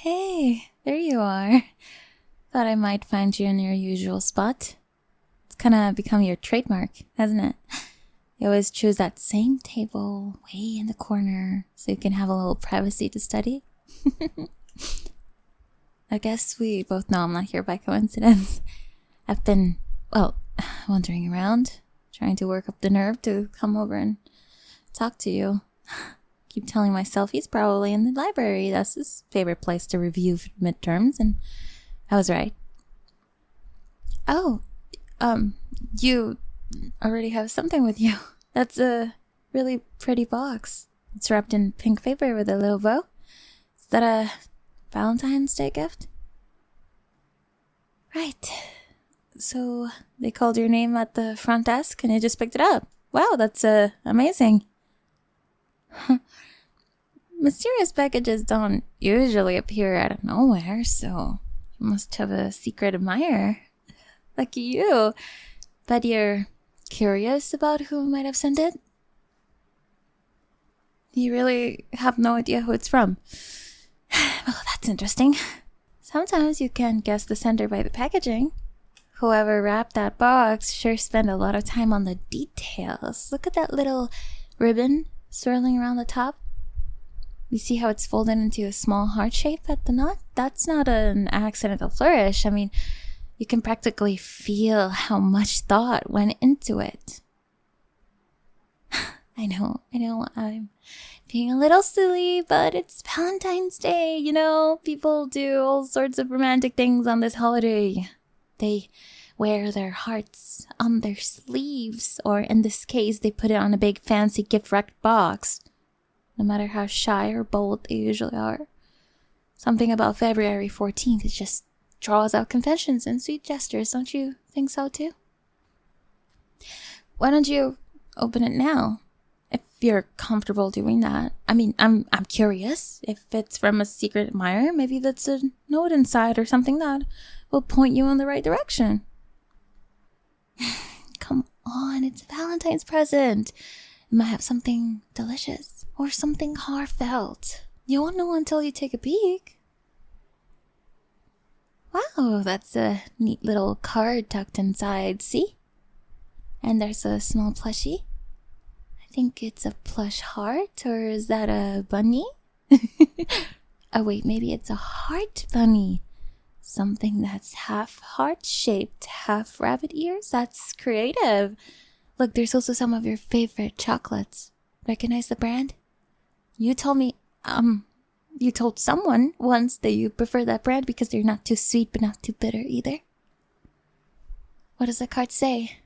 Hey, there you are. Thought I might find you in your usual spot. It's kinda become your trademark, hasn't it? You always choose that same table way in the corner so you can have a little privacy to study. I guess we both know I'm not here by coincidence. I've been, wandering around, trying to work up the nerve to come over and talk to you. Keep telling myself he's probably in the library. That's his favorite place to review for midterms, and I was right. Oh, you already have something with you. That's a really pretty box. It's wrapped in pink paper with a little bow. Is that a Valentine's Day gift? Right. So they called your name at the front desk and you just picked it up. Wow, that's amazing. Mysterious packages don't usually appear out of nowhere, so you must have a secret admirer. Lucky you. But you're curious about who might have sent it? You really have no idea who it's from. Well, that's interesting. Sometimes you can guess the sender by the packaging. Whoever wrapped that box sure spent a lot of time on the details. Look at that little ribbon swirling around the top. You see how it's folded into a small heart shape at the knot? That's not an accidental flourish. I mean, you can practically feel how much thought went into it. I know, I'm being a little silly, but it's Valentine's Day, you know? People do all sorts of romantic things on this holiday. They wear their hearts on their sleeves, or in this case, they put it on a big fancy gift-wrapped box. No matter how shy or bold they usually are. Something about February 14th, it just draws out confessions and sweet gestures, don't you think so too? Why don't you open it now? If you're comfortable doing that. I mean, I'm curious. If it's from a secret admirer, maybe that's a note inside or something that will point you in the right direction. Come on, it's a Valentine's present. It might have something delicious or something heartfelt. You won't know until you take a peek. Wow, that's a neat little card tucked inside, see? And there's a small plushie. I think it's a plush heart, or is that a bunny? Oh wait, maybe it's a heart bunny. Something that's half heart-shaped, half rabbit ears? That's creative. Look, there's also some of your favorite chocolates. Recognize the brand? You told someone once that you prefer that brand because they're not too sweet but not too bitter either. What does the card say?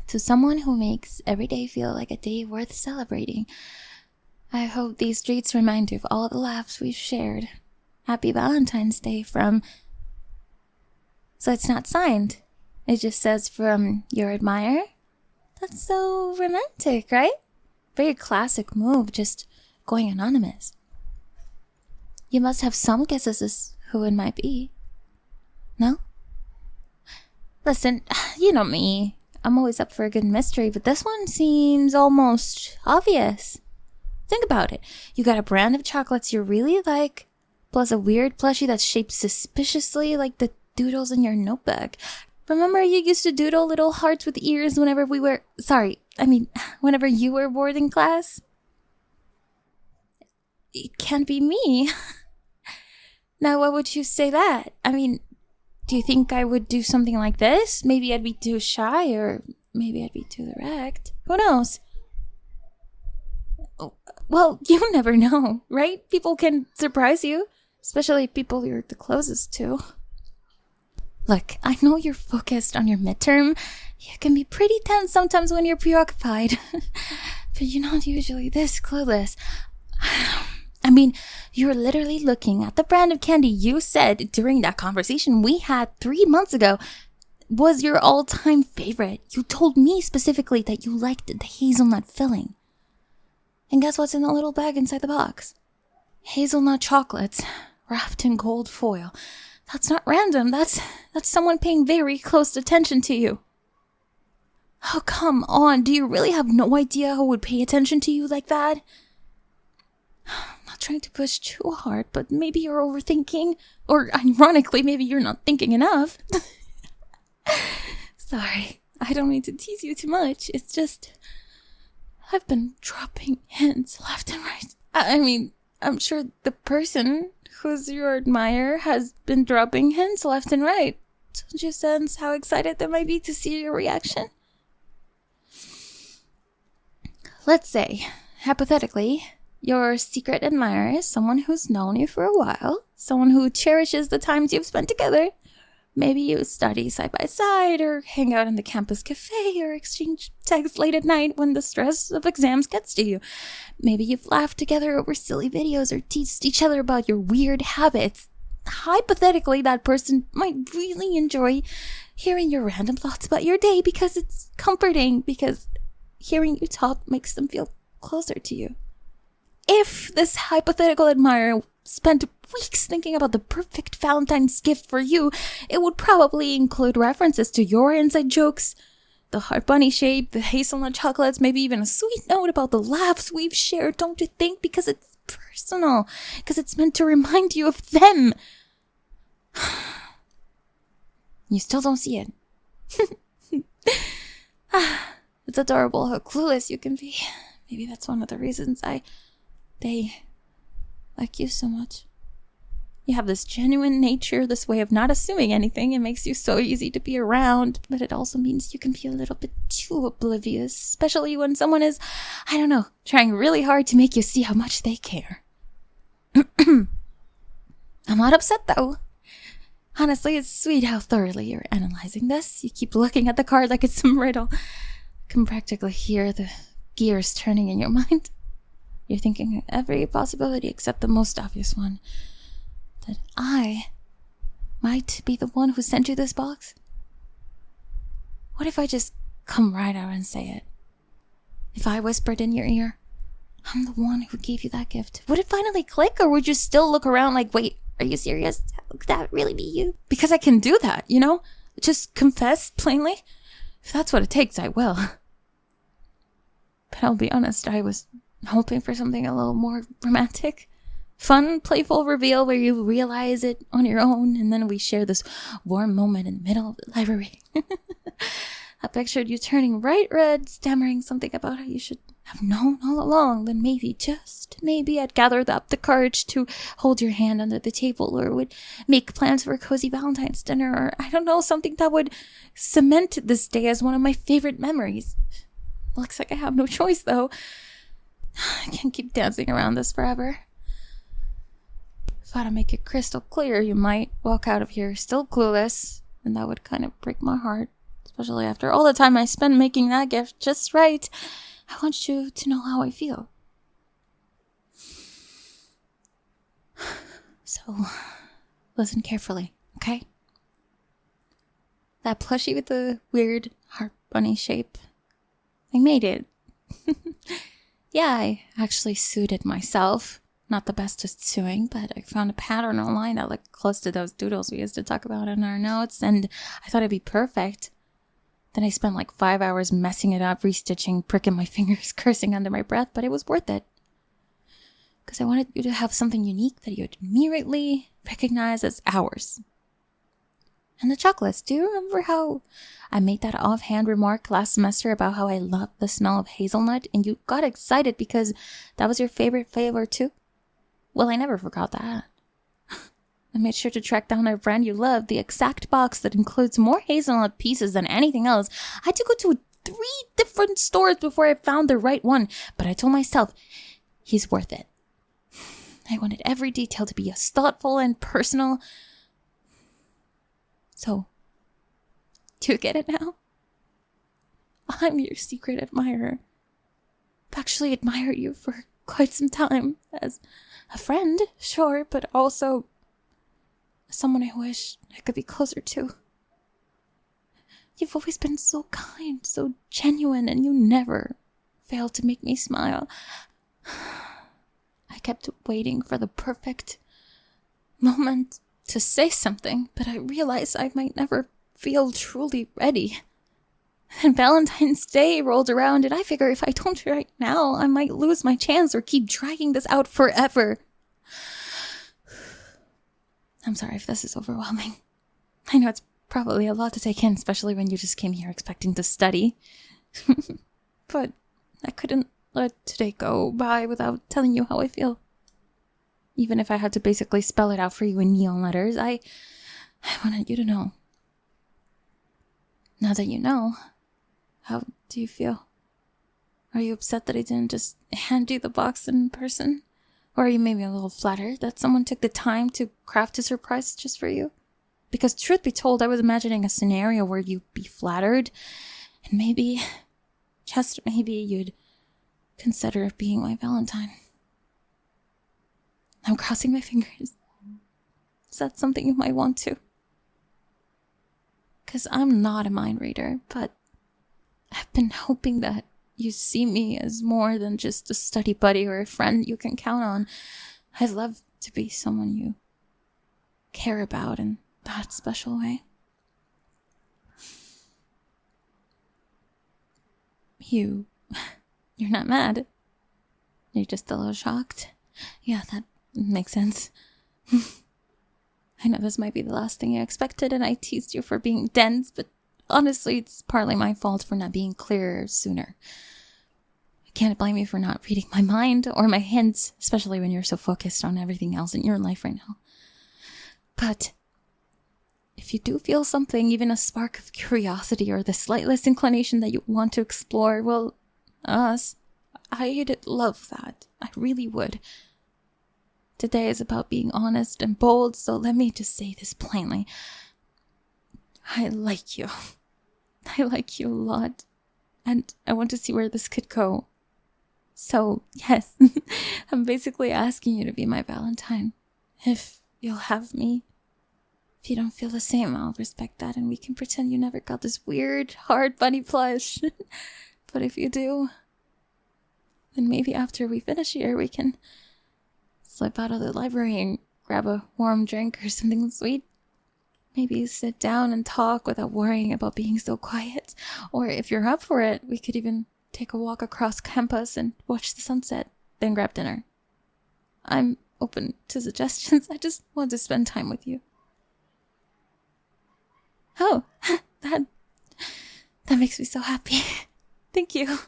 To someone who makes every day feel like a day worth celebrating, I hope these treats remind you of all the laughs we've shared. Happy Valentine's Day from... So it's not signed. It just says from your admirer. That's so romantic, right? Very classic move, just going anonymous. You must have some guesses as who it might be. No? Listen, you know me. I'm always up for a good mystery, but this one seems almost obvious. Think about it. You got a brand of chocolates you really like, plus a weird plushie that's shaped suspiciously like the doodles in your notebook. Remember you used to doodle little hearts with ears whenever whenever you were bored in class? It can't be me. Now, what would you say that? I mean, do you think I would do something like this? Maybe I'd be too shy, or maybe I'd be too direct. Who knows? Well, you never know, right? People can surprise you, especially people you're the closest to. Look, I know you're focused on your midterm. You can be pretty tense sometimes when you're preoccupied. But you're not usually this clueless. I mean, you're literally looking at the brand of candy you said during that conversation we had 3 months ago was your all-time favorite. You told me specifically that you liked the hazelnut filling. And guess what's in the little bag inside the box? Hazelnut chocolates wrapped in gold foil. That's not random. That's someone paying very close attention to you. Oh, come on. Do you really have no idea who would pay attention to you like that? I'm not trying to push too hard, but maybe you're overthinking. Or ironically, maybe you're not thinking enough. Sorry, I don't mean to tease you too much. It's just, I've been dropping hints left and right. I mean, I'm sure the person who's your admirer has been dropping hints left and right. Don't you sense how excited they might be to see your reaction? Let's say, hypothetically, your secret admirer is someone who's known you for a while, someone who cherishes the times you've spent together. Maybe you study side by side, or hang out in the campus cafe, or exchange texts late at night when the stress of exams gets to you. Maybe you've laughed together over silly videos or teased each other about your weird habits. Hypothetically, that person might really enjoy hearing your random thoughts about your day because it's comforting, because hearing you talk makes them feel closer to you. If this hypothetical admirer spent weeks thinking about the perfect Valentine's gift for you, it would probably include references to your inside jokes, the heart bunny shape, the hazelnut chocolates, maybe even a sweet note about the laughs we've shared, don't you think? Because it's personal, because it's meant to remind you of them. You still don't see it. It's adorable how clueless you can be. Maybe that's one of the reasons they like you so much. You have this genuine nature, this way of not assuming anything. It makes you so easy to be around, but it also means you can be a little bit too oblivious, especially when someone is, I don't know, trying really hard to make you see how much they care. I'm not upset though. Honestly, it's sweet how thoroughly you're analyzing this. You keep looking at the card like it's some riddle. I can practically hear the gears turning in your mind. You're thinking every possibility except the most obvious one. That I might be the one who sent you this box? What if I just come right out and say it? If I whispered in your ear, I'm the one who gave you that gift, would it finally click, or would you still look around like, wait, are you serious? Could that really be you? Because I can do that, you know? Just confess plainly. If that's what it takes, I will. But I'll be honest, I was hoping for something a little more romantic. Fun, playful reveal where you realize it on your own, and then we share this warm moment in the middle of the library. I pictured you turning bright red, stammering something about how you should have known all along. Then maybe, just maybe, I'd gather up the courage to hold your hand under the table, or would make plans for a cozy Valentine's dinner, or I don't know, something that would cement this day as one of my favorite memories. Looks like I have no choice, though. I can't keep dancing around this forever. If I had to make it crystal clear, you might walk out of here still clueless, and that would kind of break my heart, especially after all the time I spent making that gift just right. I want you to know how I feel. So, listen carefully, okay? That plushie with the weird heart bunny shape, I made it. Yeah, I actually sewed it myself. Not the best at sewing, but I found a pattern online that looked close to those doodles we used to talk about in our notes, and I thought it'd be perfect. Then I spent like 5 hours messing it up, restitching, pricking my fingers, cursing under my breath, but it was worth it. Because I wanted you to have something unique that you'd immediately recognize as ours. And the chocolates. Do you remember how I made that offhand remark last semester about how I love the smell of hazelnut, and you got excited because that was your favorite flavor too? Well, I never forgot that. I made sure to track down a brand you love, the exact box that includes more hazelnut pieces than anything else. I had to go to 3 different stores before I found the right one, but I told myself, he's worth it. I wanted every detail to be as thoughtful and personal. So, do you get it now? I'm your secret admirer. I've actually admired you for quite some time. As a friend, sure, but also as someone I wish I could be closer to. You've always been so kind, so genuine, and you never failed to make me smile. I kept waiting for the perfect moment to say something, but I realized I might never feel truly ready. And Valentine's Day rolled around, and I figure if I don't right now, I might lose my chance or keep dragging this out forever. I'm sorry if this is overwhelming. I know it's probably a lot to take in, especially when you just came here expecting to study. But I couldn't let today go by without telling you how I feel. Even if I had to basically spell it out for you in neon letters, I wanted you to know. Now that you know, how do you feel? Are you upset that I didn't just hand you the box in person? Or are you maybe a little flattered that someone took the time to craft a surprise just for you? Because truth be told, I was imagining a scenario where you'd be flattered, and maybe, just maybe, you'd consider being my Valentine. I'm crossing my fingers. Is that something you might want to? Because I'm not a mind reader, but I've been hoping that you see me as more than just a study buddy or a friend you can count on. I'd love to be someone you care about in that special way. You're not mad. You're just a little shocked. Yeah, that makes sense. I know this might be the last thing you expected, and I teased you for being dense, but honestly, it's partly my fault for not being clearer sooner. I can't blame you for not reading my mind or my hints, especially when you're so focused on everything else in your life right now. But if you do feel something, even a spark of curiosity or the slightest inclination that you want to explore, well, I'd love that. I really would. Today is about being honest and bold, so let me just say this plainly. I like you. I like you a lot. And I want to see where this could go. So, yes, I'm basically asking you to be my Valentine. If you'll have me. If you don't feel the same, I'll respect that, and we can pretend you never got this weird, hard bunny plush. But if you do, then maybe after we finish here, we can slip out of the library and grab a warm drink or something sweet. Maybe sit down and talk without worrying about being so quiet. Or if you're up for it, we could even take a walk across campus and watch the sunset, then grab dinner. I'm open to suggestions. I just want to spend time with you. Oh, that makes me so happy. Thank you.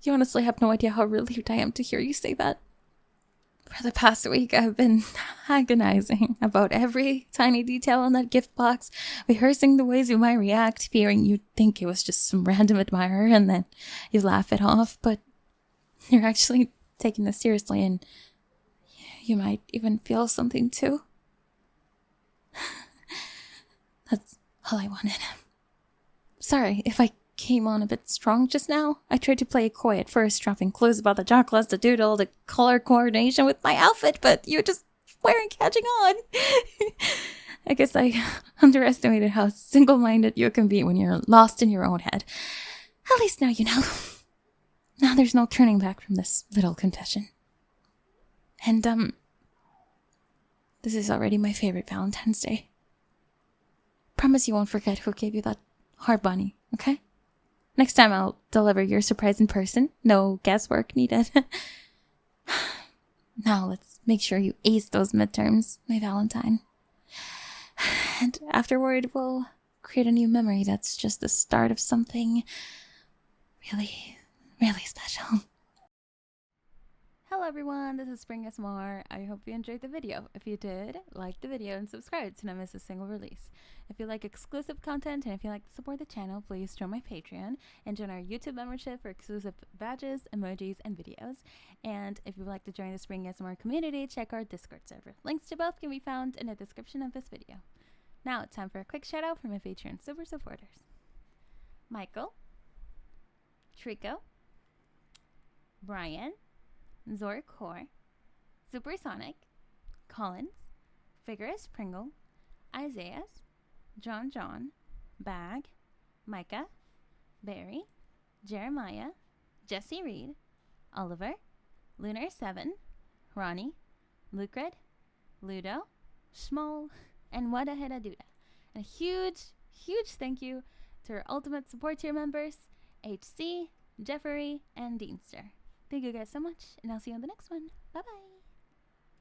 You honestly have no idea how relieved I am to hear you say that. For the past week, I've been agonizing about every tiny detail on that gift box, rehearsing the ways you might react, fearing you'd think it was just some random admirer and then you laugh it off, but you're actually taking this seriously and you might even feel something too. That's all I wanted. Sorry if I came on a bit strong just now. I tried to play it coy at first, dropping clues about the chocolates, the doodle, the color coordination with my outfit, but you just weren't catching on. I guess I underestimated how single-minded you can be when you're lost in your own head. At least now you know. Now there's no turning back from this little confession. And, this is already my favorite Valentine's Day. Promise you won't forget who gave you that heart bunny, okay? Next time I'll deliver your surprise in person. No guesswork needed. Now let's make sure you ace those midterms, my Valentine. And afterward, we'll create a new memory that's just the start of something really, really special. Hello everyone, this is Spring SMR. I hope you enjoyed the video. If you did, like the video and subscribe to not miss a single release. If you like exclusive content and if you like to support the channel, please join my Patreon and join our YouTube membership for exclusive badges, emojis, and videos. And if you'd like to join the Spring SMR community, check our Discord server. Links to both can be found in the description of this video. Now it's time for a quick shout out from my Patreon super supporters. Michael, Trico, Brian, Zorkor, Supersonic, Collins, Vigorous Pringle, Isaiah, John, Bag, Micah, Barry, Jeremiah, Jesse Reed, Oliver, Lunar7, Ronnie, Lucred, Ludo, Schmoll, and Wadaheda Duda. And a huge thank you to our ultimate support tier members, HC, Jeffrey, and Deanster. Thank you guys so much, and I'll see you on the next one. Bye bye.